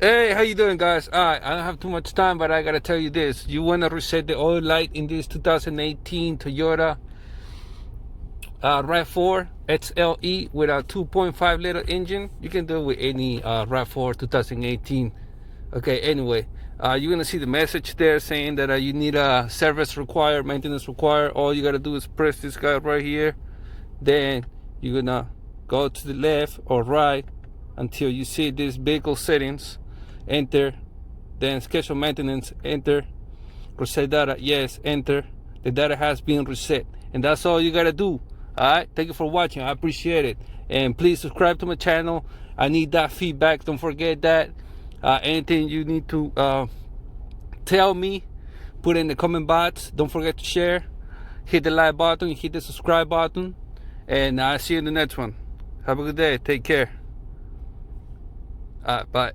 Hey, how you doing, guys? I don't have too much time, but I gotta tell you this. You wanna reset the oil light in this 2018 Toyota RAV4 XLE with a 2.5 liter engine? You can do it with any RAV4 2018. Okay, anyway, you're gonna see the message there saying that you need a service required, maintenance required. All you gotta do is press this guy right here. Then you're gonna go to the left or right until you see this vehicle settings. Enter. Then schedule maintenance. Enter. Reset data. Yes. Enter. The data has been reset, and that's all you gotta do. All right. Thank you for watching. I appreciate it, and please subscribe to my channel. I need that feedback. Don't forget that. Anything you need to tell me, put it in the comment box. Don't forget to share. Hit the like button. Hit the subscribe button, and I'll see you in the next one. Have a good day. Take care. All right. Bye.